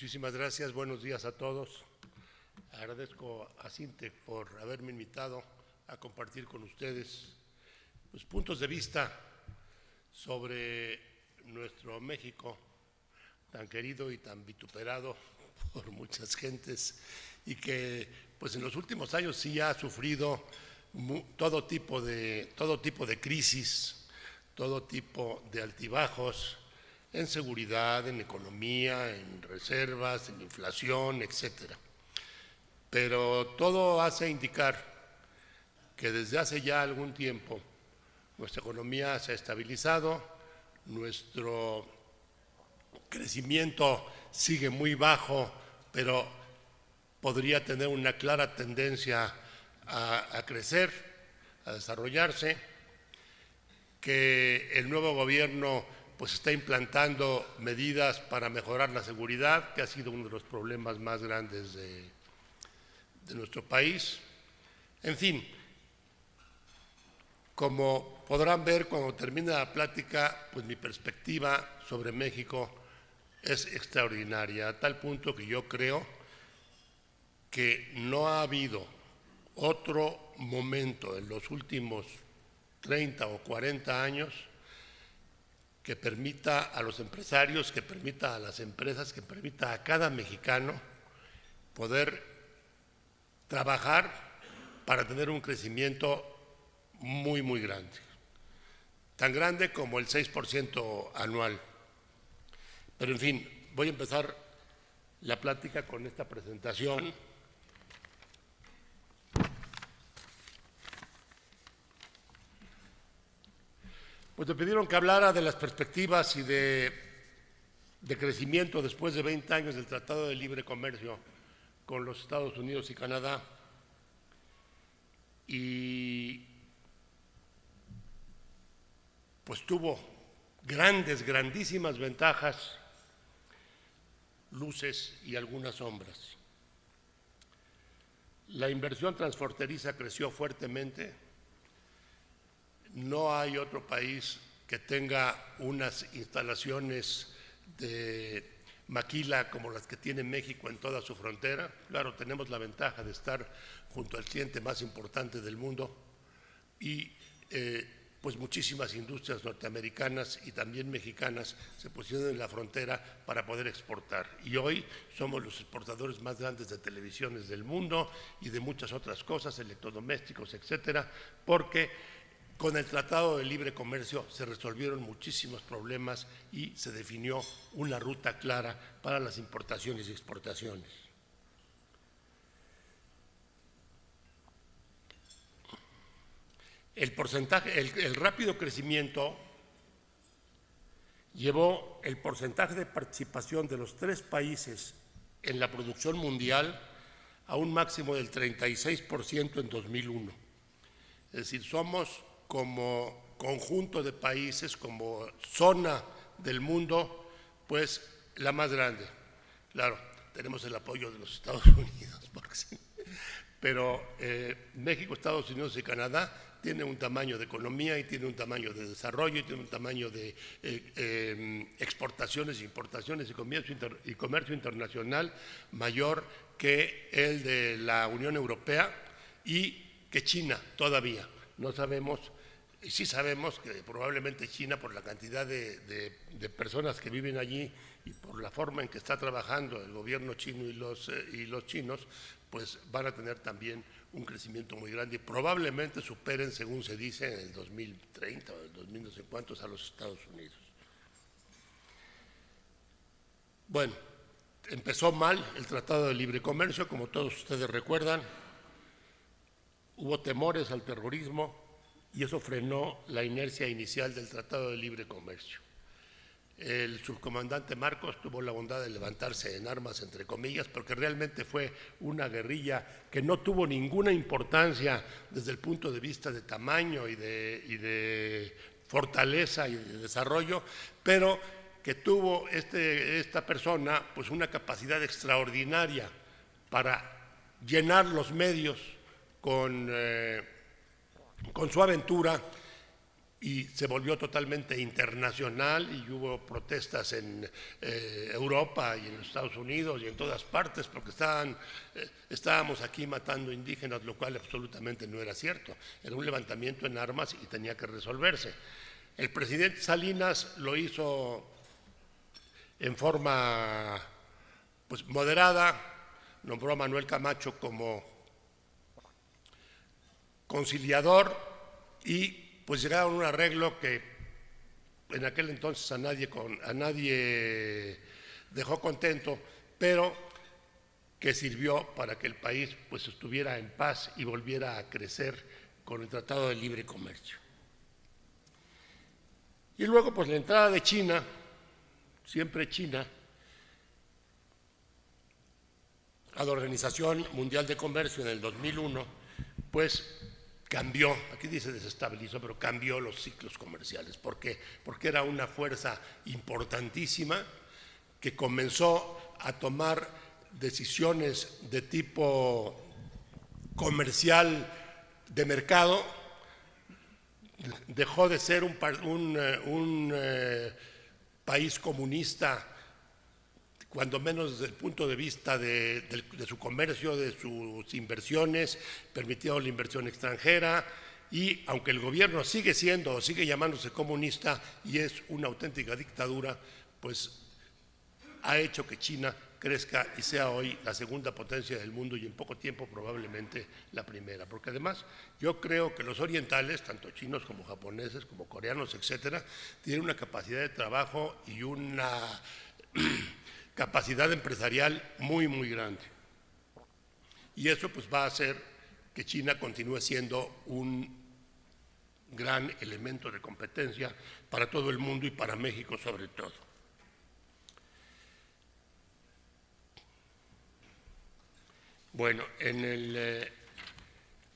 Muchísimas gracias, buenos días a todos. Agradezco a Cinte por haberme invitado a compartir con ustedes los puntos de vista sobre nuestro México, tan querido y tan vituperado por muchas gentes, y que pues en los últimos años sí ha sufrido todo tipo de crisis, todo tipo de altibajos en seguridad, en economía, en reservas, en inflación, etcétera. Pero todo hace indicar que desde hace ya algún tiempo nuestra economía se ha estabilizado, nuestro crecimiento sigue muy bajo, pero podría tener una clara tendencia a crecer, a desarrollarse, que el nuevo gobierno pues está implantando medidas para mejorar la seguridad, que ha sido uno de los problemas más grandes de nuestro país. En fin, como podrán ver cuando termine la plática, pues mi perspectiva sobre México es extraordinaria, a tal punto que yo creo que no ha habido otro momento en los últimos 30 o 40 años que permita a los empresarios, que permita a las empresas, que permita a cada mexicano poder trabajar para tener un crecimiento muy, muy grande, tan grande como el 6% anual. Pero en fin, voy a empezar la plática con esta presentación. Pues me pidieron que hablara de las perspectivas y de crecimiento después de 20 años del Tratado de Libre Comercio con los Estados Unidos y Canadá. Y pues tuvo grandísimas ventajas, luces y algunas sombras. La inversión transfronteriza creció fuertemente. No hay otro país que tenga unas instalaciones de maquila como las que tiene México en toda su frontera. Claro, tenemos la ventaja de estar junto al cliente más importante del mundo y pues muchísimas industrias norteamericanas y también mexicanas se posicionan en la frontera para poder exportar. Y hoy somos los exportadores más grandes de televisiones del mundo y de muchas otras cosas, electrodomésticos, etcétera, porque con el Tratado de Libre Comercio se resolvieron muchísimos problemas y se definió una ruta clara para las importaciones y exportaciones. El rápido crecimiento llevó el porcentaje de participación de los 3 países en la producción mundial a un máximo del 36% en 2001. Es decir, somos como conjunto de países, como zona del mundo, pues la más grande. Claro, tenemos el apoyo de los Estados Unidos, pero México, Estados Unidos y Canadá tienen un tamaño de economía y tienen un tamaño de desarrollo y tienen un tamaño de exportaciones, importaciones y comercio internacional mayor que el de la Unión Europea y que China todavía. No sabemos, y sí sabemos que probablemente China, por la cantidad de personas que viven allí y por la forma en que está trabajando el gobierno chino y los chinos, pues van a tener también un crecimiento muy grande y probablemente superen, según se dice, en el 2030 o el 2000 no sé cuántos a los Estados Unidos. Bueno, empezó mal el Tratado de Libre Comercio, como todos ustedes recuerdan. Hubo temores al terrorismo y eso frenó la inercia inicial del Tratado de Libre Comercio. El subcomandante Marcos tuvo la bondad de levantarse en armas, entre comillas, porque realmente fue una guerrilla que no tuvo ninguna importancia desde el punto de vista de tamaño y de fortaleza y de desarrollo, pero que tuvo esta persona pues una capacidad extraordinaria para llenar los medios con su aventura y se volvió totalmente internacional y hubo protestas en Europa y en los Estados Unidos y en todas partes porque estábamos aquí matando indígenas, lo cual absolutamente no era cierto. Era un levantamiento en armas y tenía que resolverse. El presidente Salinas lo hizo en forma pues moderada, nombró a Manuel Camacho como conciliador y pues llegaron a un arreglo que en aquel entonces a nadie dejó contento, pero que sirvió para que el país pues estuviera en paz y volviera a crecer con el Tratado de Libre Comercio. Y luego pues la entrada de China, siempre China, a la Organización Mundial de Comercio en el 2001, pues cambió, aquí dice desestabilizó, pero cambió los ciclos comerciales. ¿Por qué? Porque era una fuerza importantísima que comenzó a tomar decisiones de tipo comercial de mercado, dejó de ser un país comunista, cuando menos desde el punto de vista de su comercio, de sus inversiones, permitió la inversión extranjera y aunque el gobierno sigue llamándose comunista y es una auténtica dictadura, pues ha hecho que China crezca y sea hoy la segunda potencia del mundo y en poco tiempo probablemente la primera. Porque además yo creo que los orientales, tanto chinos como japoneses, como coreanos, etcétera, tienen una capacidad de trabajo y una capacidad empresarial muy, muy grande. Y eso pues va a hacer que China continúe siendo un gran elemento de competencia para todo el mundo y para México sobre todo. Bueno, en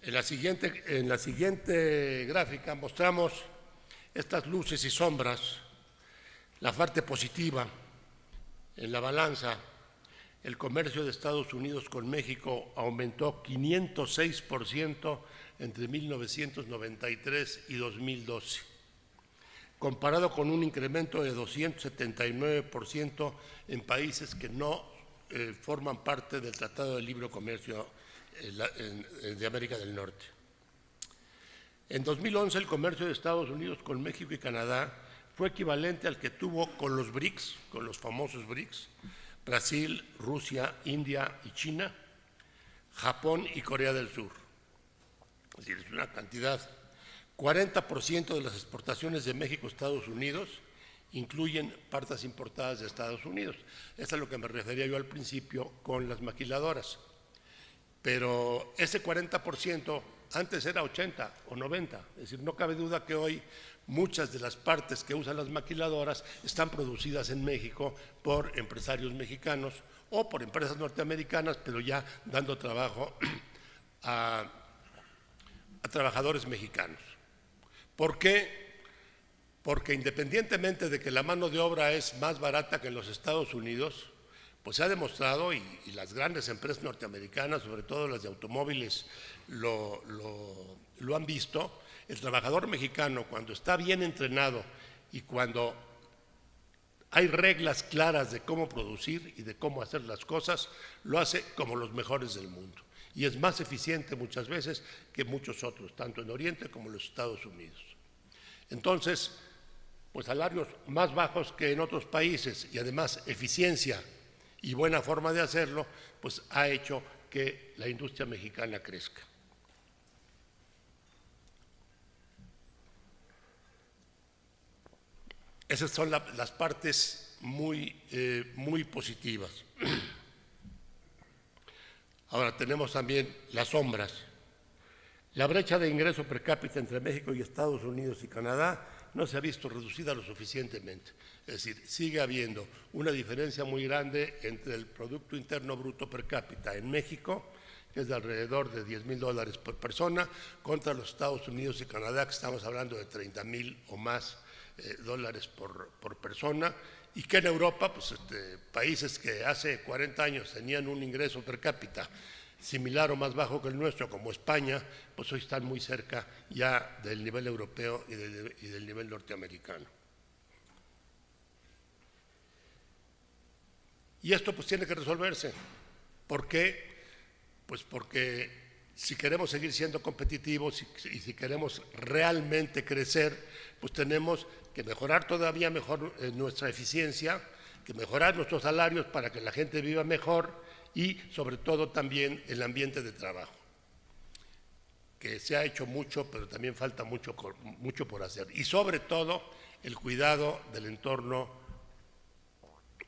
la siguiente gráfica mostramos estas luces y sombras, la parte positiva. En la balanza, el comercio de Estados Unidos con México aumentó 506% entre 1993 y 2012, comparado con un incremento de 279% en países que no forman parte del Tratado de Libre Comercio de América del Norte. En 2011, el comercio de Estados Unidos con México y Canadá fue equivalente al que tuvo con los BRICS, con los famosos BRICS, Brasil, Rusia, India y China, Japón y Corea del Sur. Es decir, es una cantidad. 40% de las exportaciones de México a Estados Unidos incluyen partes importadas de Estados Unidos. Eso es a lo que me refería yo al principio con las maquiladoras. Pero ese 40% antes era 80 o 90. Es decir, no cabe duda que hoy muchas de las partes que usan las maquiladoras están producidas en México por empresarios mexicanos o por empresas norteamericanas, pero ya dando trabajo a trabajadores mexicanos. ¿Por qué? Porque independientemente de que la mano de obra es más barata que en los Estados Unidos, pues se ha demostrado, y las grandes empresas norteamericanas, sobre todo las de automóviles, lo han visto. El trabajador mexicano, cuando está bien entrenado y cuando hay reglas claras de cómo producir y de cómo hacer las cosas, lo hace como los mejores del mundo. Y es más eficiente muchas veces que muchos otros, tanto en Oriente como en los Estados Unidos. Entonces, pues salarios más bajos que en otros países y además eficiencia y buena forma de hacerlo, pues ha hecho que la industria mexicana crezca. Esas son las partes muy positivas. Ahora tenemos también las sombras. La brecha de ingreso per cápita entre México y Estados Unidos y Canadá no se ha visto reducida lo suficientemente. Es decir, sigue habiendo una diferencia muy grande entre el Producto Interno Bruto per cápita en México, que es de alrededor de $10,000 por persona, contra los Estados Unidos y Canadá, que estamos hablando de $30,000 o más dólares por persona, y que en Europa, pues países que hace 40 años tenían un ingreso per cápita similar o más bajo que el nuestro, como España, pues hoy están muy cerca ya del nivel europeo y del nivel norteamericano. Y esto pues tiene que resolverse. ¿Por qué? Pues porque si queremos seguir siendo competitivos y si queremos realmente crecer, pues tenemos que mejorar todavía mejor nuestra eficiencia, que mejorar nuestros salarios para que la gente viva mejor y sobre todo también el ambiente de trabajo, que se ha hecho mucho, pero también falta mucho por hacer. Y sobre todo el cuidado del entorno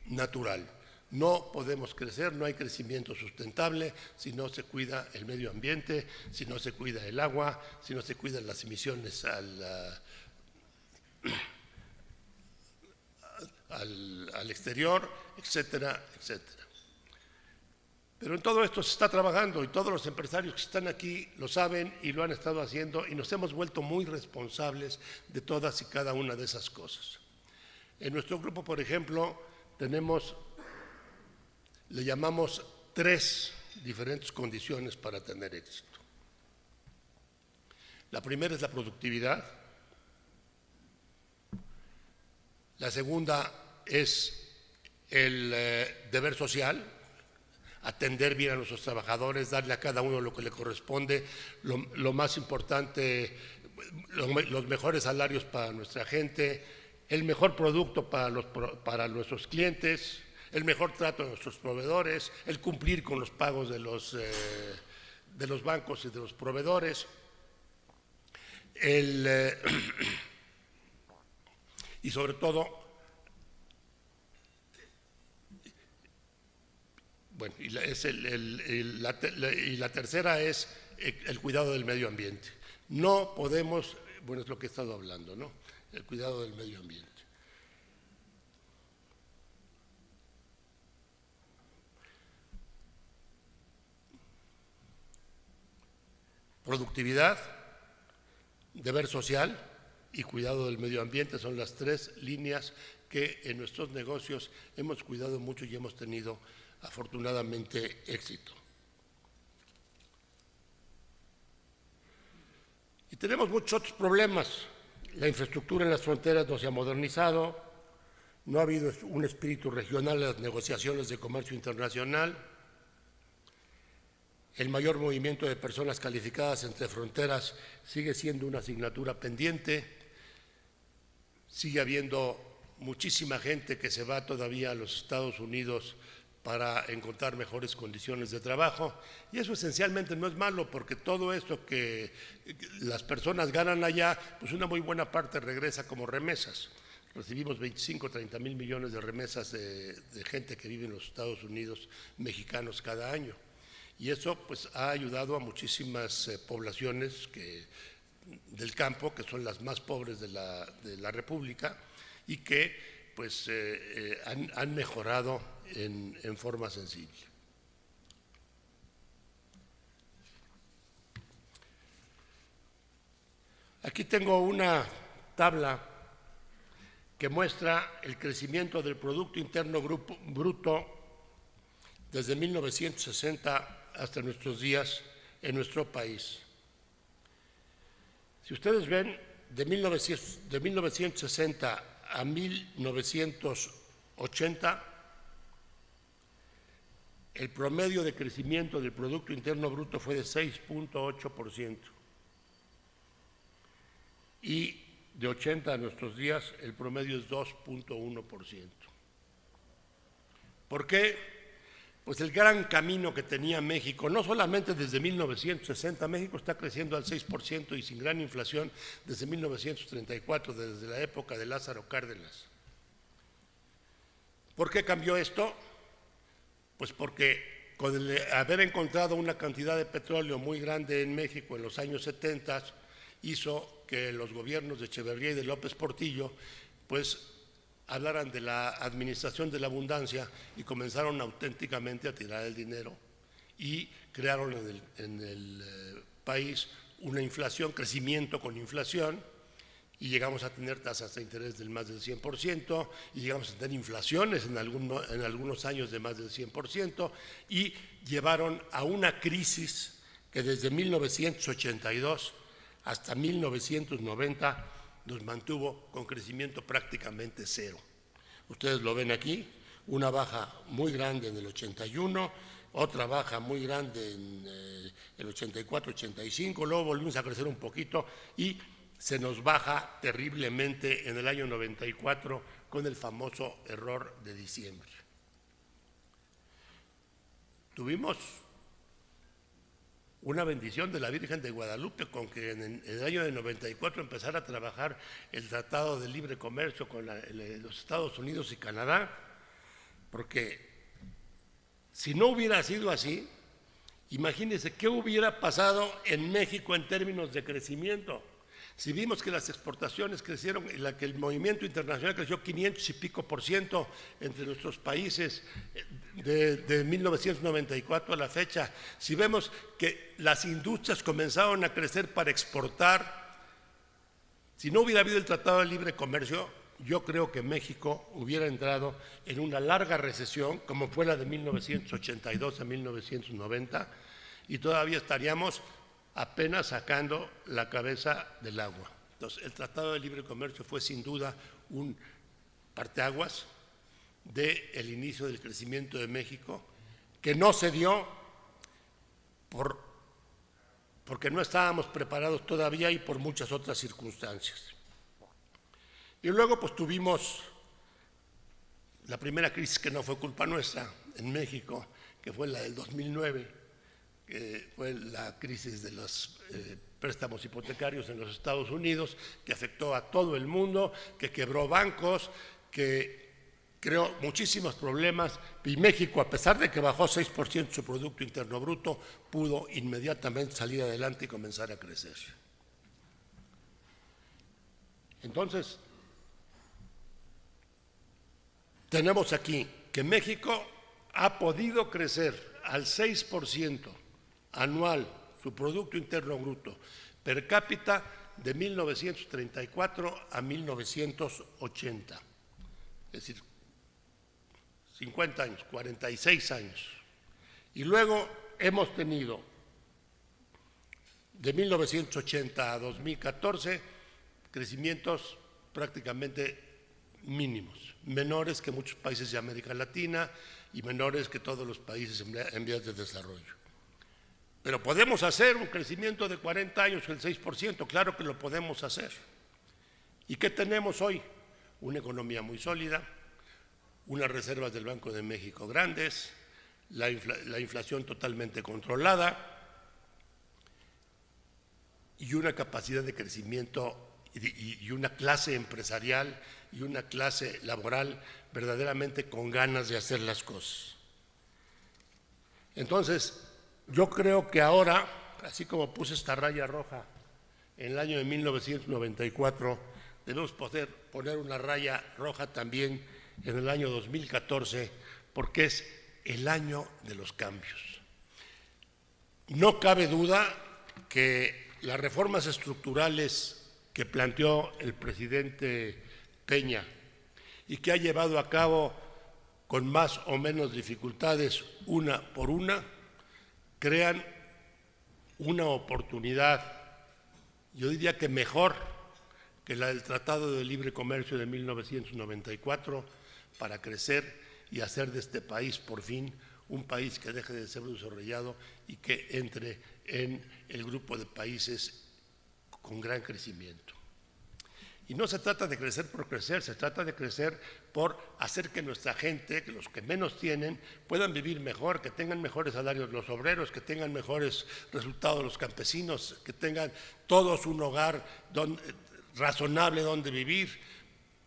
natural. No podemos crecer, no hay crecimiento sustentable si no se cuida el medio ambiente, si no se cuida el agua, si no se cuidan las emisiones al exterior, etcétera, etcétera. Pero en todo esto se está trabajando y todos los empresarios que están aquí lo saben y lo han estado haciendo y nos hemos vuelto muy responsables de todas y cada una de esas cosas. En nuestro grupo, por ejemplo, le llamamos 3 diferentes condiciones para tener éxito. La primera es la productividad. La segunda es el deber social, atender bien a nuestros trabajadores, darle a cada uno lo que le corresponde, lo más importante, los mejores salarios para nuestra gente, el mejor producto para nuestros clientes, el mejor trato de nuestros proveedores, el cumplir con los pagos de los bancos y de los proveedores, y sobre todo, bueno, y la tercera es el cuidado del medio ambiente. No podemos, bueno, es lo que he estado hablando, ¿no? El cuidado del medio ambiente. Productividad, deber social y cuidado del medio ambiente son las 3 líneas que en nuestros negocios hemos cuidado mucho y hemos tenido afortunadamente éxito. Y tenemos muchos otros problemas. La infraestructura en las fronteras no se ha modernizado, no ha habido un espíritu regional en las negociaciones de comercio internacional, el mayor movimiento de personas calificadas entre fronteras sigue siendo una asignatura pendiente, sigue habiendo muchísima gente que se va todavía a los Estados Unidos para encontrar mejores condiciones de trabajo, y eso esencialmente no es malo, porque todo esto que las personas ganan allá, pues una muy buena parte regresa como remesas. Recibimos 25, 30 mil millones de remesas de gente que vive en los Estados Unidos, mexicanos, cada año. Y eso pues ha ayudado a muchísimas poblaciones del campo, que son las más pobres de la República, y que pues han mejorado en forma sensible. Aquí tengo una tabla que muestra el crecimiento del Producto Interno Bruto desde 1960 hasta nuestros días en nuestro país. Si ustedes ven, de 1960 a 1980, el promedio de crecimiento del Producto Interno Bruto fue de 6.8%. Y de 80 a nuestros días, el promedio es 2.1%. ¿Por qué? Pues el gran camino que tenía México, no solamente desde 1960, México está creciendo al 6% y sin gran inflación desde 1934, desde la época de Lázaro Cárdenas. ¿Por qué cambió esto? Pues porque con el haber encontrado una cantidad de petróleo muy grande en México en los años 70, hizo que los gobiernos de Echeverría y de López Portillo pues hablaran de la administración de la abundancia y comenzaron auténticamente a tirar el dinero y crearon en el país una inflación, crecimiento con inflación, y llegamos a tener tasas de interés del más del 100%, y llegamos a tener inflaciones en algunos años de más del 100%, y llevaron a una crisis que desde 1982 hasta 1990 nos mantuvo con crecimiento prácticamente cero. Ustedes lo ven aquí, una baja muy grande en el 81, otra baja muy grande en el 84-85, luego volvimos a crecer un poquito y se nos baja terriblemente en el año 94 con el famoso error de diciembre. Tuvimos una bendición de la Virgen de Guadalupe con que en el año de 94 empezara a trabajar el Tratado de Libre Comercio con los Estados Unidos y Canadá, porque si no hubiera sido así, imagínense qué hubiera pasado en México en términos de crecimiento. Si vimos que las exportaciones crecieron, que el movimiento internacional creció 500 y pico % entre nuestros países de 1994 a la fecha, si vemos que las industrias comenzaron a crecer para exportar, si no hubiera habido el Tratado de Libre Comercio, yo creo que México hubiera entrado en una larga recesión, como fue la de 1982 a 1990, y todavía estaríamos apenas sacando la cabeza del agua. Entonces, el Tratado de Libre Comercio fue sin duda un parteaguas del inicio del crecimiento de México, que no se dio porque no estábamos preparados todavía y por muchas otras circunstancias. Y luego pues tuvimos la primera crisis que no fue culpa nuestra en México, que fue la del 2009, que fue la crisis de los préstamos hipotecarios en los Estados Unidos, que afectó a todo el mundo, que quebró bancos, que creó muchísimos problemas, y México, a pesar de que bajó 6% su Producto Interno Bruto, pudo inmediatamente salir adelante y comenzar a crecer. Entonces, tenemos aquí que México ha podido crecer al 6% anual su Producto Interno Bruto per cápita de 1934 a 1980, es decir, 50 años, 46 años. Y luego hemos tenido de 1980 a 2014 crecimientos prácticamente mínimos, menores que muchos países de América Latina y menores que todos los países en vías de desarrollo. Pero podemos hacer un crecimiento de 40 años, el 6%, claro que lo podemos hacer. ¿Y qué tenemos hoy? Una economía muy sólida, unas reservas del Banco de México grandes, la inflación totalmente controlada y una capacidad de crecimiento y una clase empresarial y una clase laboral verdaderamente con ganas de hacer las cosas. Entonces, yo creo que ahora, así como puse esta raya roja en el año de 1994, debemos poder poner una raya roja también en el año 2014, porque es el año de los cambios. No cabe duda que las reformas estructurales que planteó el presidente Peña y que ha llevado a cabo con más o menos dificultades una por una, crean una oportunidad, yo diría que mejor que la del Tratado de Libre Comercio de 1994, para crecer y hacer de este país por fin un país que deje de ser desarrollado y que entre en el grupo de países con gran crecimiento. Y no se trata de crecer por crecer, se trata de crecer por hacer que nuestra gente, que los que menos tienen, puedan vivir mejor, que tengan mejores salarios los obreros, que tengan mejores resultados los campesinos, que tengan todos un hogar razonable donde vivir.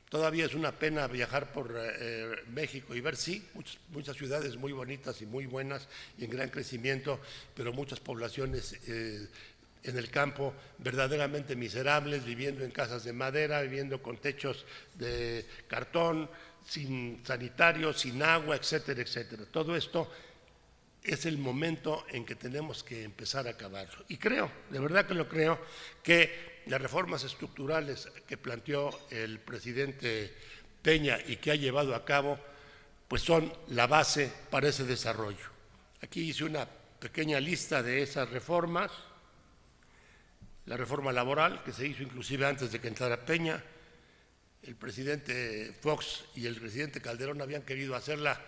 Todavía es una pena viajar por México y ver, sí, muchas ciudades muy bonitas y muy buenas y en gran crecimiento, pero muchas poblaciones en el campo verdaderamente miserables, viviendo en casas de madera, viviendo con techos de cartón, sin sanitarios, sin agua, etcétera, etcétera. Todo esto es el momento en que tenemos que empezar a acabarlo. Y creo, de verdad que lo creo, que las reformas estructurales que planteó el presidente Peña y que ha llevado a cabo, pues son la base para ese desarrollo. Aquí hice una pequeña lista de esas reformas. La reforma laboral, que se hizo inclusive antes de que entrara Peña. El presidente Fox y el presidente Calderón habían querido hacerla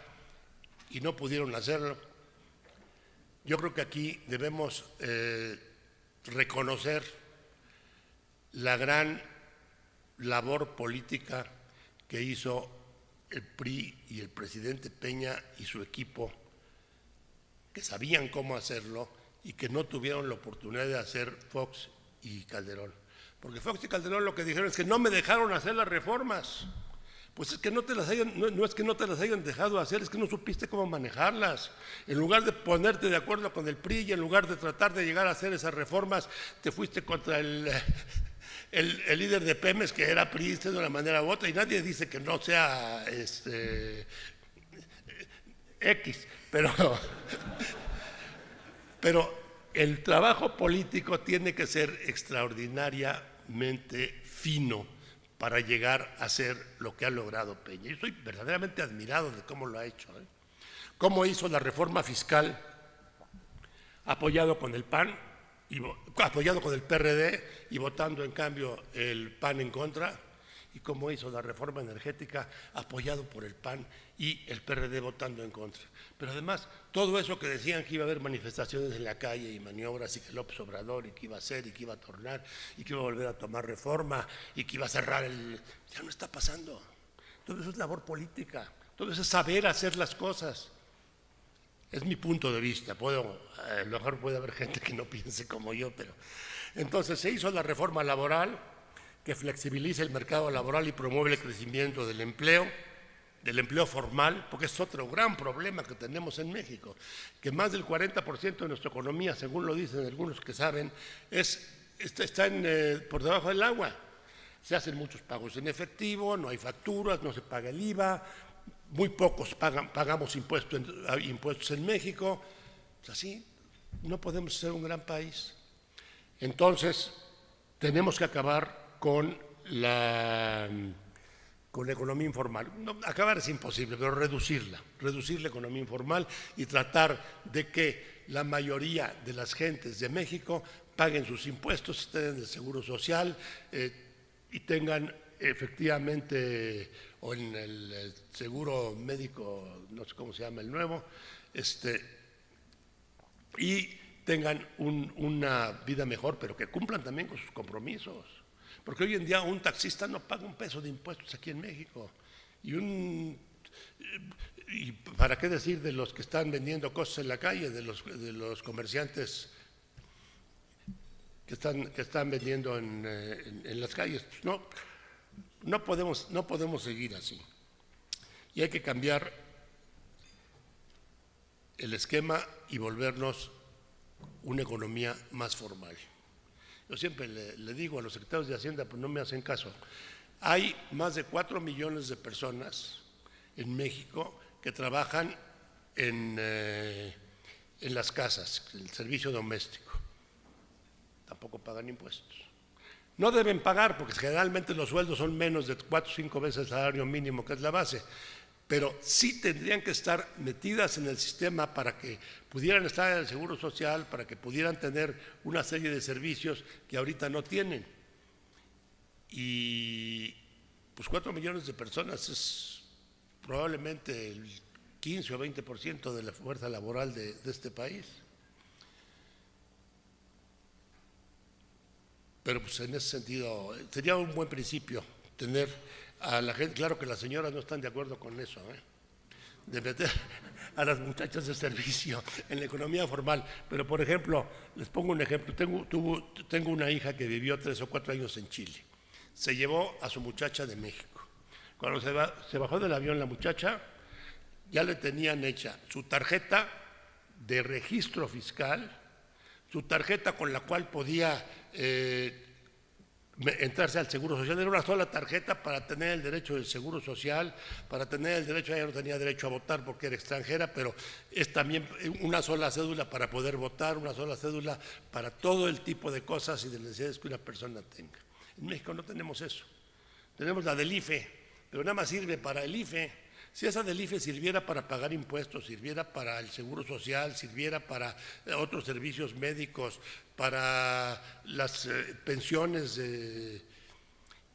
y no pudieron hacerlo. Yo creo que aquí debemos reconocer la gran labor política que hizo el PRI y el presidente Peña y su equipo, que sabían cómo hacerlo y que no tuvieron la oportunidad de hacer Fox y Calderón. Porque Fox y Calderón lo que dijeron es que no me dejaron hacer las reformas. Pues es que no es que no te las hayan dejado hacer, es que no supiste cómo manejarlas. En lugar de ponerte de acuerdo con el PRI y en lugar de tratar de llegar a hacer esas reformas, te fuiste contra el líder de Pemex, que era priista de una manera u otra, y nadie dice que no sea X, pero el trabajo político tiene que ser extraordinariamente fino para llegar a ser lo que ha logrado Peña. Yo estoy verdaderamente admirado de cómo lo ha hecho. Cómo hizo la reforma fiscal apoyado con el PAN, apoyado con el PRD y votando en cambio el PAN en contra, y cómo hizo la reforma energética apoyado por el PAN y el PRD votando en contra. Pero además, todo eso que decían que iba a haber manifestaciones en la calle y maniobras y que López Obrador y que iba a hacer y que iba a tornar y que iba a volver a tomar reforma y que iba a cerrar ya no está pasando. Todo eso es labor política, todo eso es saber hacer las cosas. Es mi punto de vista, a lo mejor puede haber gente que no piense como yo, pero… Entonces se hizo la reforma laboral que flexibiliza el mercado laboral y promueve el crecimiento del empleo formal, porque es otro gran problema que tenemos en México, que más del 40% de nuestra economía, según lo dicen algunos que saben, está por debajo del agua. Se hacen muchos pagos en efectivo, no hay facturas, no se paga el IVA, muy pocos pagamos impuestos en México. Pues así no podemos ser un gran país. Entonces, tenemos que acabar con la economía informal. No, acabar es imposible, pero reducir la economía informal y tratar de que la mayoría de las gentes de México paguen sus impuestos, estén en el Seguro Social y tengan efectivamente, o en el seguro médico, no sé cómo se llama el nuevo, y tengan una vida mejor, pero que cumplan también con sus compromisos. Porque hoy en día un taxista no paga un peso de impuestos aquí en México. Y para qué decir de los que están vendiendo cosas en la calle, de los comerciantes que están vendiendo en las calles. Pues no podemos seguir así. Y hay que cambiar el esquema y volvernos una economía más formal. Yo siempre le digo a los secretarios de Hacienda, pues no me hacen caso. Hay más de 4 millones de personas en México que trabajan en las casas, el servicio doméstico. Tampoco pagan impuestos. No deben pagar porque generalmente los sueldos son menos de 4 o 5 veces el salario mínimo, que es la base. Pero sí tendrían que estar metidas en el sistema para que pudieran estar en el Seguro Social, para que pudieran tener una serie de servicios que ahorita no tienen. Y pues 4 millones de personas es probablemente el 15 o 20% de la fuerza laboral de este país. Pero pues en ese sentido sería un buen principio tener a la gente. Claro que las señoras no están de acuerdo con eso, de meter a las muchachas de servicio en la economía formal. Pero, por ejemplo, les pongo un ejemplo. Tengo una hija que vivió 3 o 4 años en Chile. Se llevó a su muchacha de México. Cuando se bajó del avión la muchacha, ya le tenían hecha su tarjeta de registro fiscal, su tarjeta con la cual podía entrarse al Seguro Social. Era una sola tarjeta para tener el derecho del Seguro Social, para tener el derecho, ella no tenía derecho a votar porque era extranjera, pero es también una sola cédula para poder votar, una sola cédula para todo el tipo de cosas y de necesidades que una persona tenga. En México no tenemos eso. Tenemos la del IFE, pero nada más sirve para el IFE. Si esa del IFE sirviera para pagar impuestos, sirviera para el Seguro Social, sirviera para otros servicios médicos, para las pensiones,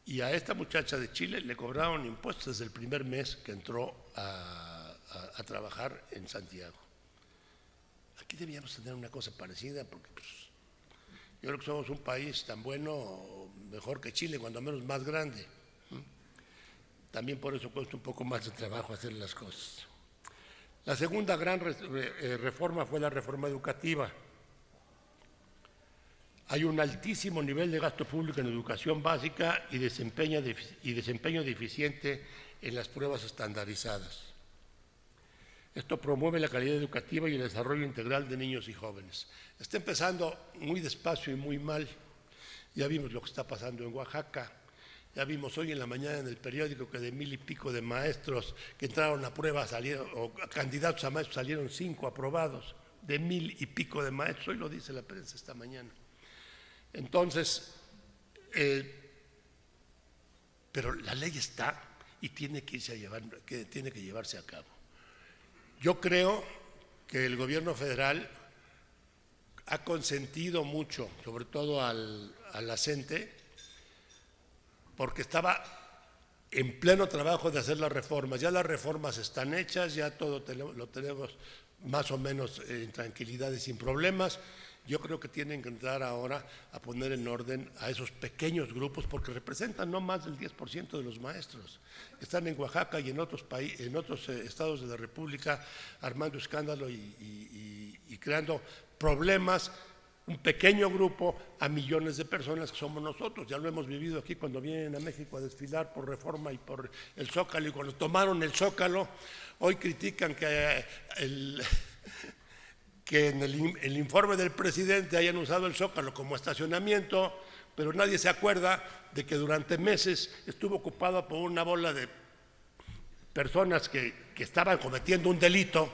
y a esta muchacha de Chile le cobraron impuestos desde el primer mes que entró a trabajar en Santiago. Aquí debíamos tener una cosa parecida, porque pues, yo creo que somos un país tan bueno, mejor que Chile, cuando menos más grande. También por eso cuesta un poco más de trabajo hacer las cosas. La segunda gran reforma fue la reforma educativa. Hay un altísimo nivel de gasto público en educación básica y desempeño deficiente en las pruebas estandarizadas. Esto promueve la calidad educativa y el desarrollo integral de niños y jóvenes. Está empezando muy despacio y muy mal. Ya vimos lo que está pasando en Oaxaca. Ya vimos hoy en la mañana en el periódico que de 1000 y pico de maestros que entraron a prueba salieron, o candidatos a maestros salieron 5 aprobados, de 1000 y pico de maestros. Hoy lo dice la prensa esta mañana. Entonces, pero la ley está y tiene que llevarse a cabo. Yo creo que el gobierno federal ha consentido mucho, sobre todo al CENTE, porque estaba en pleno trabajo de hacer las reformas. Ya las reformas están hechas, ya todo lo tenemos más o menos en tranquilidad y sin problemas. Yo creo que tienen que entrar ahora a poner en orden a esos pequeños grupos, porque representan no más del 10% de los maestros. Están en Oaxaca y en otros estados de la República armando escándalo y creando problemas. Un pequeño grupo a millones de personas que somos nosotros. Ya lo hemos vivido aquí cuando vienen a México a desfilar por Reforma y por el Zócalo, y cuando tomaron el Zócalo, hoy critican que en el informe del presidente hayan usado el Zócalo como estacionamiento, pero nadie se acuerda de que durante meses estuvo ocupado por una bola de personas que estaban cometiendo un delito,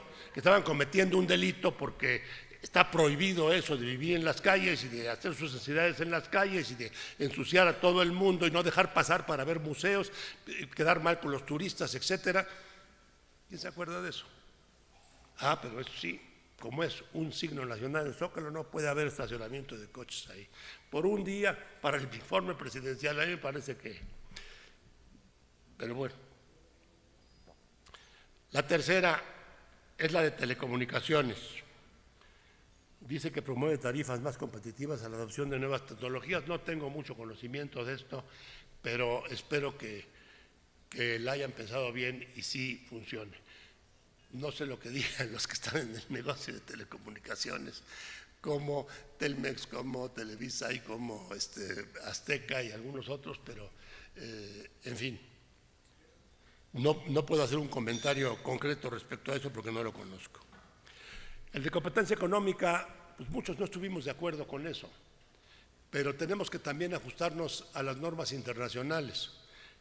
porque está prohibido eso de vivir en las calles y de hacer sus necesidades en las calles y de ensuciar a todo el mundo y no dejar pasar para ver museos, quedar mal con los turistas, etcétera. ¿Quién se acuerda de eso? Pero eso sí, como es un signo nacional del Zócalo, no puede haber estacionamiento de coches ahí. Por un día, para el informe presidencial, a mí me parece que... Pero bueno. La tercera es la de telecomunicaciones. Dice que promueve tarifas más competitivas a la adopción de nuevas tecnologías. No tengo mucho conocimiento de esto, pero espero que la hayan pensado bien y sí funcione. No sé lo que digan los que están en el negocio de telecomunicaciones, como Telmex, como Televisa y como Azteca y algunos otros, pero en fin, no puedo hacer un comentario concreto respecto a eso porque no lo conozco. El de competencia económica, pues muchos no estuvimos de acuerdo con eso, pero tenemos que también ajustarnos a las normas internacionales.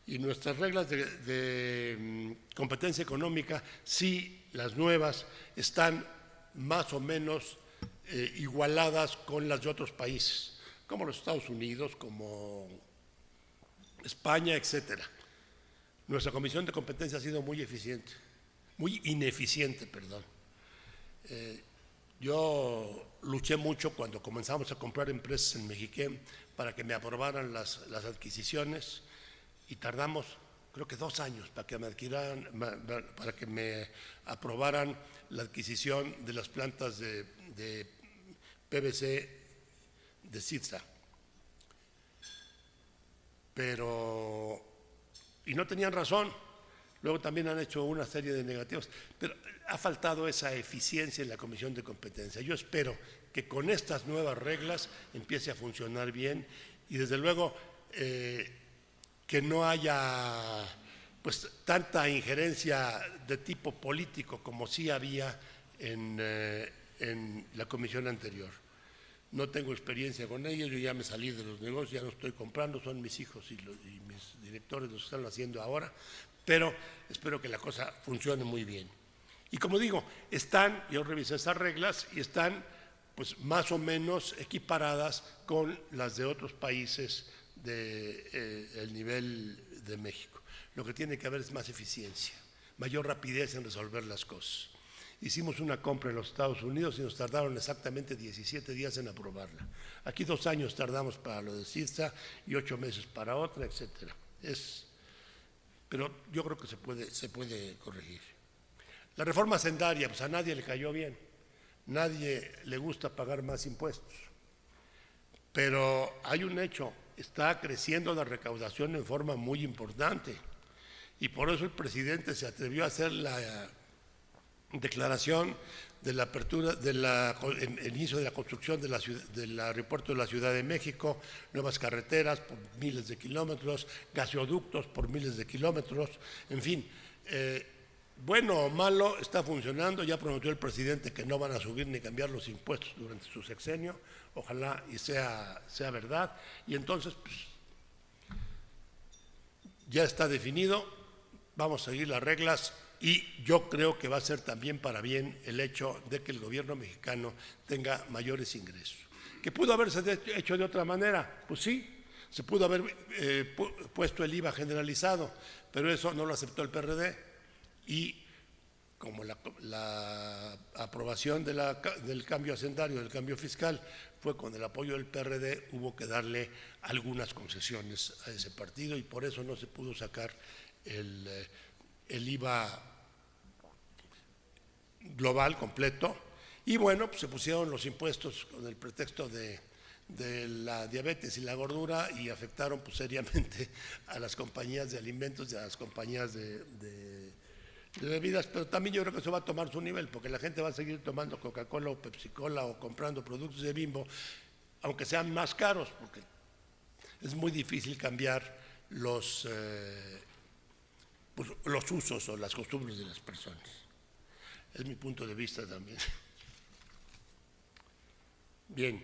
Y nuestras reglas de competencia económica, sí, las nuevas, están más o menos igualadas con las de otros países, como los Estados Unidos, como España, etcétera. Nuestra Comisión de Competencia ha sido muy ineficiente. Yo luché mucho cuando comenzamos a comprar empresas en Mexiquén para que me aprobaran las adquisiciones, y tardamos creo que 2 años para que me aprobaran la adquisición de las plantas de PVC de Citza. Y no tenían razón. Luego también han hecho una serie de negativos, pero ha faltado esa eficiencia en la Comisión de Competencia. Yo espero que con estas nuevas reglas empiece a funcionar bien y desde luego que no haya pues tanta injerencia de tipo político como sí había en la comisión anterior. no tengo experiencia con ellos, yo ya me salí de los negocios, ya no estoy comprando, son mis hijos y mis directores los que están haciendo ahora, pero espero que la cosa funcione muy bien. Y como digo, yo revisé esas reglas y están pues más o menos equiparadas con las de otros países del nivel de México. Lo que tiene que haber es más eficiencia, mayor rapidez en resolver las cosas. Hicimos una compra en los Estados Unidos y nos tardaron exactamente 17 días en aprobarla. Aquí 2 años tardamos para lo de CIRSA y 8 meses para otra, etcétera. Pero yo creo que se puede corregir. La reforma hacendaria, pues a nadie le cayó bien. Nadie le gusta pagar más impuestos. Pero hay un hecho, está creciendo la recaudación en forma muy importante. Y por eso el presidente se atrevió a hacer la declaración de la apertura, el inicio de la construcción del aeropuerto de la Ciudad de México, nuevas carreteras por miles de kilómetros, gasoductos por miles de kilómetros, en fin, bueno o malo, está funcionando. Ya prometió el presidente que no van a subir ni cambiar los impuestos durante su sexenio, ojalá y sea verdad, y entonces pues, ya está definido, vamos a seguir las reglas. Y yo creo que va a ser también para bien el hecho de que el gobierno mexicano tenga mayores ingresos. ¿Que pudo haberse hecho de otra manera? Pues sí, se pudo haber puesto el IVA generalizado, pero eso no lo aceptó el PRD. Y como la aprobación del cambio hacendario, del cambio fiscal, fue con el apoyo del PRD, hubo que darle algunas concesiones a ese partido y por eso no se pudo sacar el IVA global completo, y bueno, pues se pusieron los impuestos con el pretexto de la diabetes y la gordura y afectaron pues seriamente a las compañías de alimentos y a las compañías de bebidas, pero también yo creo que eso va a tomar su nivel, porque la gente va a seguir tomando Coca-Cola o Pepsi-Cola o comprando productos de Bimbo, aunque sean más caros, porque es muy difícil cambiar los usos o las costumbres de las personas. Es mi punto de vista también. Bien.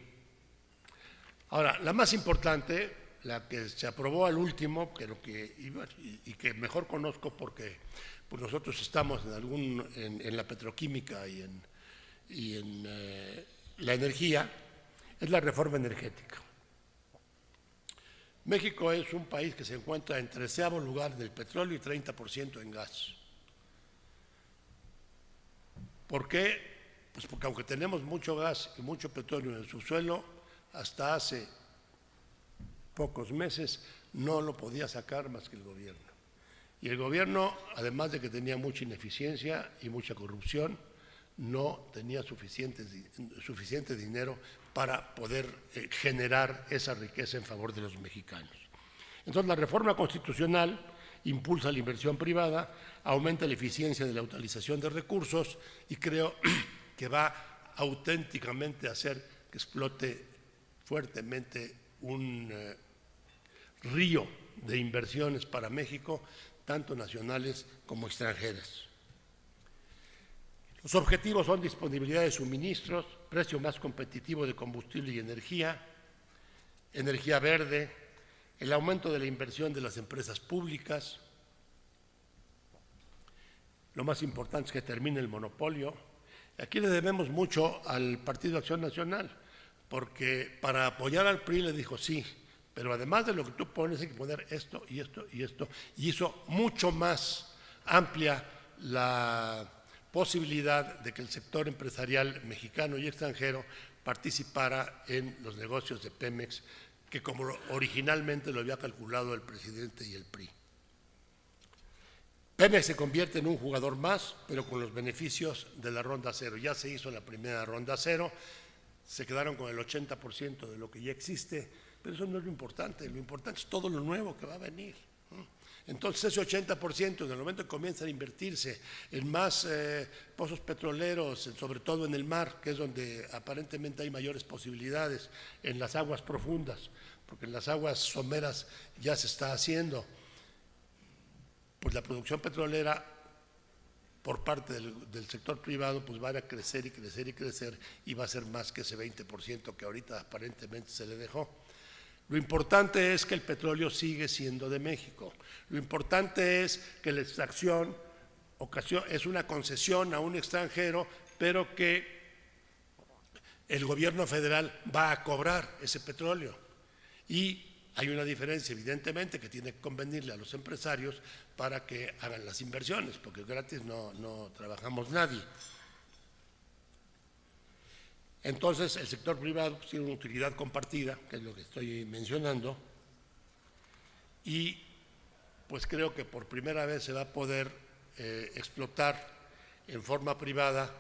Ahora, la más importante, la que se aprobó al último, y que mejor conozco porque pues nosotros estamos en la petroquímica y en la energía, es la reforma energética. México es un país que se encuentra en 13º lugar del petróleo y 30% en gas. ¿Por qué? Pues porque aunque tenemos mucho gas y mucho petróleo en el subsuelo, hasta hace pocos meses no lo podía sacar más que el gobierno. Y el gobierno, además de que tenía mucha ineficiencia y mucha corrupción, no tenía suficiente dinero para poder generar esa riqueza en favor de los mexicanos. Entonces, la reforma constitucional impulsa la inversión privada, aumenta la eficiencia de la utilización de recursos y creo que va auténticamente a hacer que explote fuertemente un río de inversiones para México, tanto nacionales como extranjeras. Los objetivos son disponibilidad de suministros, precio más competitivo de combustible y energía verde, el aumento de la inversión de las empresas públicas. Lo más importante es que termine el monopolio. Aquí le debemos mucho al Partido Acción Nacional, porque para apoyar al PRI le dijo sí, pero además de lo que tú pones hay que poner esto y esto y esto, y hizo mucho más amplia la posibilidad de que el sector empresarial mexicano y extranjero participara en los negocios de Pemex, que como originalmente lo había calculado el presidente y el PRI. Pemex se convierte en un jugador más, pero con los beneficios de la ronda cero. Ya se hizo la primera ronda cero, se quedaron con el 80% de lo que ya existe, pero eso no es lo importante es todo lo nuevo que va a venir. Entonces ese 80%, en el momento que comienzan a invertirse en más pozos petroleros, sobre todo en el mar, que es donde aparentemente hay mayores posibilidades, en las aguas profundas, porque en las aguas someras ya se está haciendo, pues la producción petrolera por parte del sector privado, pues van a crecer y crecer y crecer, y va a ser más que ese 20% que ahorita aparentemente se le dejó. Lo importante es que el petróleo sigue siendo de México. Lo importante es que la extracción es una concesión a un extranjero, pero que el gobierno federal va a cobrar ese petróleo. Y hay una diferencia, evidentemente, que tiene que convenirle a los empresarios para que hagan las inversiones, porque gratis no trabajamos nadie. Entonces, el sector privado tiene una utilidad compartida, que es lo que estoy mencionando, y pues creo que por primera vez se va a poder explotar en forma privada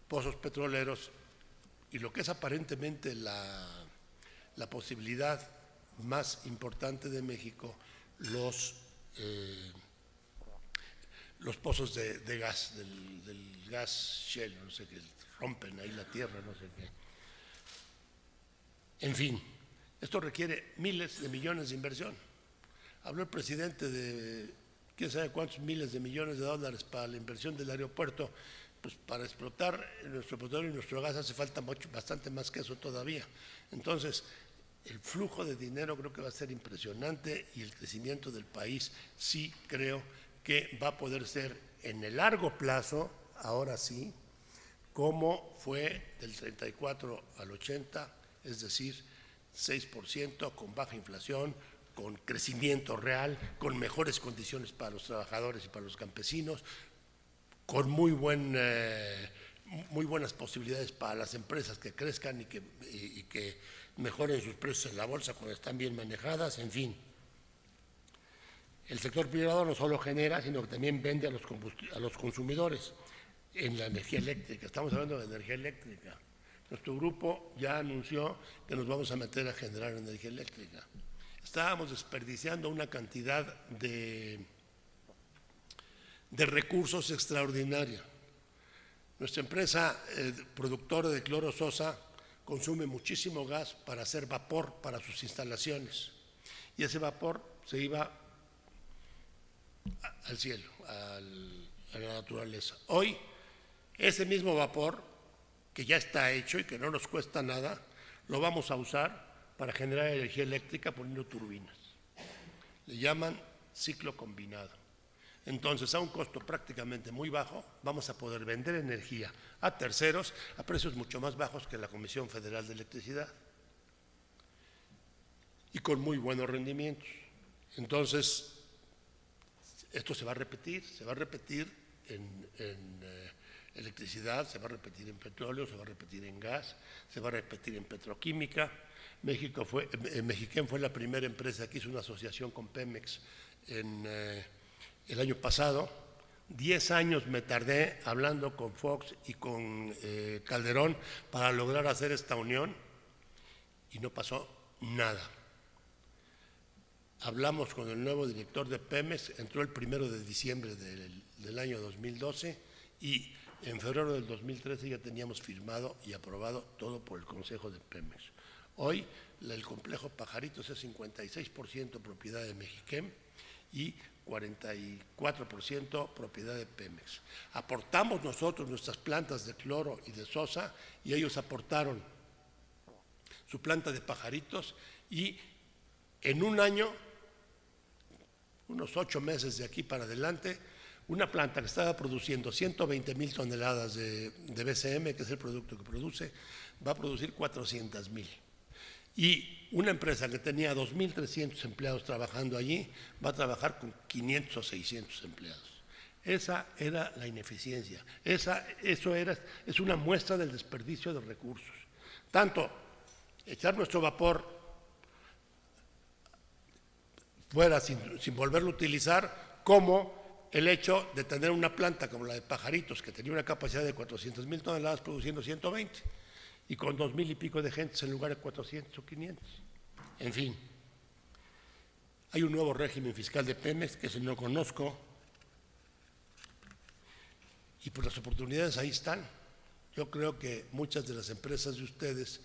pozos petroleros, y lo que es aparentemente la posibilidad más importante de México, los pozos de gas, del gas shale, no sé qué, rompen ahí la tierra, no sé qué. En fin, esto requiere miles de millones de inversión. Habló el presidente de quién sabe cuántos miles de millones de dólares para la inversión del aeropuerto. Pues para explotar nuestro petróleo y nuestro gas hace falta bastante más que eso todavía. Entonces, el flujo de dinero creo que va a ser impresionante, y el crecimiento del país sí creo que va a poder ser en el largo plazo, ahora sí, como fue del 34 al 80, es decir, 6%, con baja inflación, con crecimiento real, con mejores condiciones para los trabajadores y para los campesinos, con muy buenas posibilidades para las empresas que crezcan y que mejoren sus precios en la bolsa cuando están bien manejadas, en fin. El sector privado no solo genera, sino que también vende a los consumidores en la energía eléctrica. Estamos hablando de energía eléctrica. Nuestro grupo ya anunció que nos vamos a meter a generar energía eléctrica. Estábamos desperdiciando una cantidad de recursos extraordinaria. Nuestra empresa productora de cloro sosa consume muchísimo gas para hacer vapor para sus instalaciones, y ese vapor se iba al cielo, a la naturaleza. Hoy, ese mismo vapor, que ya está hecho y que no nos cuesta nada, lo vamos a usar para generar energía eléctrica poniendo turbinas. Le llaman ciclo combinado. Entonces, a un costo prácticamente muy bajo, vamos a poder vender energía a terceros a precios mucho más bajos que la Comisión Federal de Electricidad, y con muy buenos rendimientos. Entonces, esto se va a repetir en electricidad, se va a repetir en petróleo, se va a repetir en gas, se va a repetir en petroquímica. Mexiquén fue la primera empresa que hizo una asociación con Pemex el año pasado. 10 años me tardé hablando con Fox y con Calderón para lograr hacer esta unión, y no pasó nada. Hablamos con el nuevo director de Pemex, entró el 1 de diciembre del año 2012, y en febrero del 2013 ya teníamos firmado y aprobado todo por el Consejo de Pemex. Hoy el complejo Pajaritos es 56% propiedad de Mexiquén y 44% propiedad de Pemex. Aportamos nosotros nuestras plantas de cloro y de sosa, y ellos aportaron su planta de Pajaritos, y en un año, unos 8 meses de aquí para adelante, una planta que estaba produciendo 120,000 toneladas de BCM, que es el producto que produce, va a producir 400,000. Y una empresa que tenía 2,300 empleados trabajando allí va a trabajar con 500 o 600 empleados. Esa era la ineficiencia, es una muestra del desperdicio de recursos. Tanto echar nuestro vapor fuera sin volverlo a utilizar, como el hecho de tener una planta como la de Pajaritos, que tenía una capacidad de 400,000 toneladas produciendo 120, y con 2,000 y pico de gentes en lugar de 400 o 500. En fin, hay un nuevo régimen fiscal de Pemex que no conozco, y pues las oportunidades ahí están. Yo creo que muchas de las empresas de ustedes,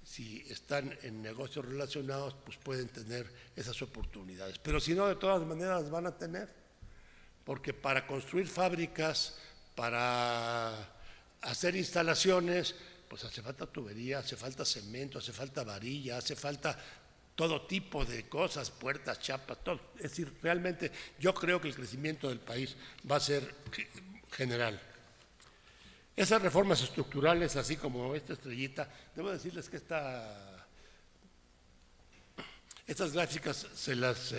si están en negocios relacionados, pues pueden tener esas oportunidades. Pero si no, de todas maneras las van a tener, porque para construir fábricas, para hacer instalaciones, pues hace falta tubería, hace falta cemento, hace falta varilla, hace falta todo tipo de cosas, puertas, chapas, todo. Es decir, realmente yo creo que el crecimiento del país va a ser general. Esas reformas estructurales, así como esta estrellita, debo decirles que estas gráficas se las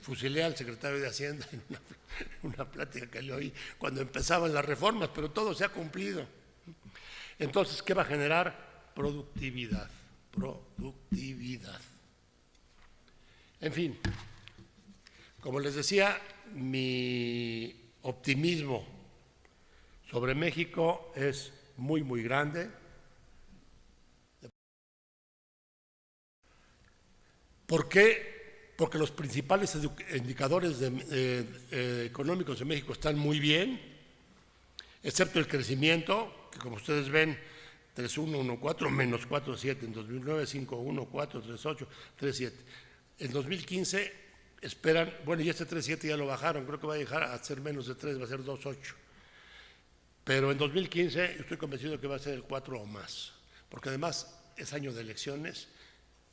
fusilé al secretario de Hacienda en una plática que le oí cuando empezaban las reformas, pero todo se ha cumplido. Entonces, ¿qué va a generar? Productividad, productividad. En fin, como les decía, mi optimismo sobre México es muy, muy grande. ¿Por qué? Porque los principales indicadores económicos de México están muy bien, excepto el crecimiento, que como ustedes ven, 3.1, 1.4, menos 4.7, en 2009, 5.1, 4, 3.8, 3.7. En 2015 esperan, bueno, y este 3.7 ya lo bajaron, creo que va a llegar a ser menos de 3, va a ser 2.8. Pero en 2015 estoy convencido de que va a ser el 4 o más, porque además es año de elecciones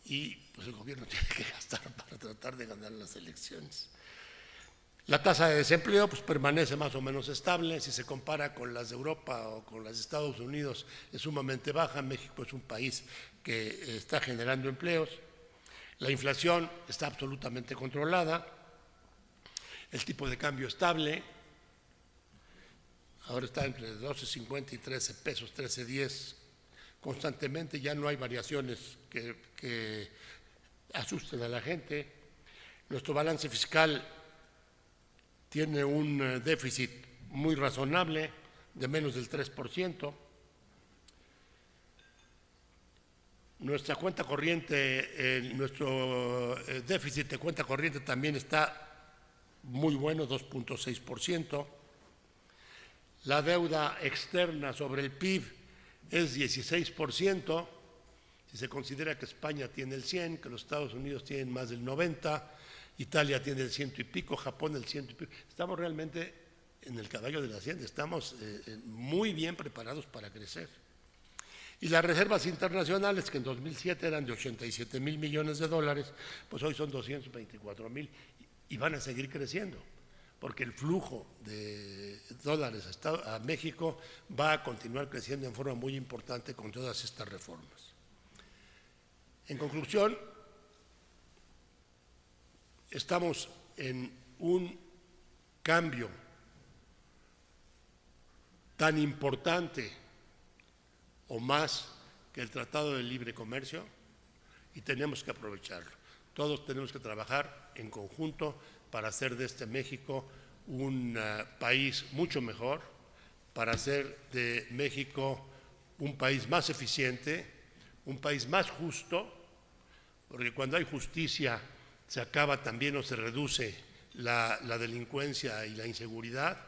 y pues el gobierno tiene que gastar para tratar de ganar las elecciones. La tasa de desempleo pues permanece más o menos estable, si se compara con las de Europa o con las de Estados Unidos es sumamente baja. México es un país que está generando empleos, la inflación está absolutamente controlada, el tipo de cambio estable, ahora está entre 12.50 y 13 pesos, 13.10 constantemente, ya no hay variaciones que asusten a la gente. Nuestro balance fiscal tiene un déficit muy razonable de menos del 3%. Nuestra cuenta corriente, nuestro déficit de cuenta corriente también está muy bueno, 2.6%. La deuda externa sobre el PIB es 16%, si se considera que España tiene el 100%, que los Estados Unidos tienen más del 90%, Italia tiene el 100 y pico, Japón el 100 y pico. Estamos realmente en el caballo de la hacienda, estamos muy bien preparados para crecer. Y las reservas internacionales, que en 2007 eran de 87.000 millones de dólares, pues hoy son 224.000 y van a seguir creciendo, porque el flujo de dólares a México va a continuar creciendo en forma muy importante con todas estas reformas. En conclusión, estamos en un cambio tan importante o más que el Tratado de Libre Comercio y tenemos que aprovecharlo. Todos tenemos que trabajar en conjunto para hacer de este México un país mucho mejor, para hacer de México un país más eficiente, un país más justo, porque cuando hay justicia se acaba también o se reduce la delincuencia y la inseguridad,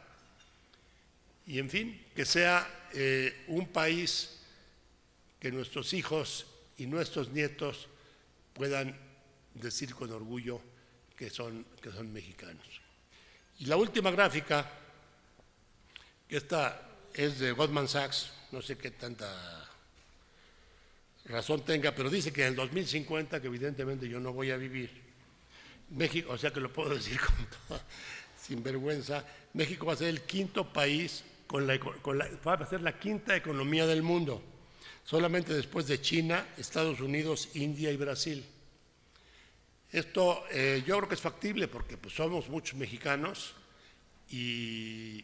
y en fin, que sea un país que nuestros hijos y nuestros nietos puedan decir con orgullo que son mexicanos. Y la última gráfica, que esta es de Goldman Sachs, no sé qué tanta razón tenga, pero dice que en el 2050, que evidentemente yo no voy a vivir, México, o sea que lo puedo decir con toda, sin vergüenza, México va a ser el quinto país, va a ser la quinta economía del mundo, solamente después de China, Estados Unidos, India y Brasil. Esto yo creo que es factible porque pues, somos muchos mexicanos y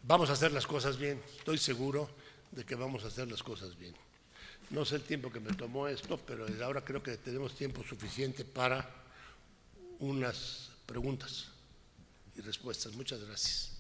vamos a hacer las cosas bien. Estoy seguro de que vamos a hacer las cosas bien. No sé el tiempo que me tomó esto, pero desde ahora creo que tenemos tiempo suficiente para unas preguntas y respuestas. Muchas gracias.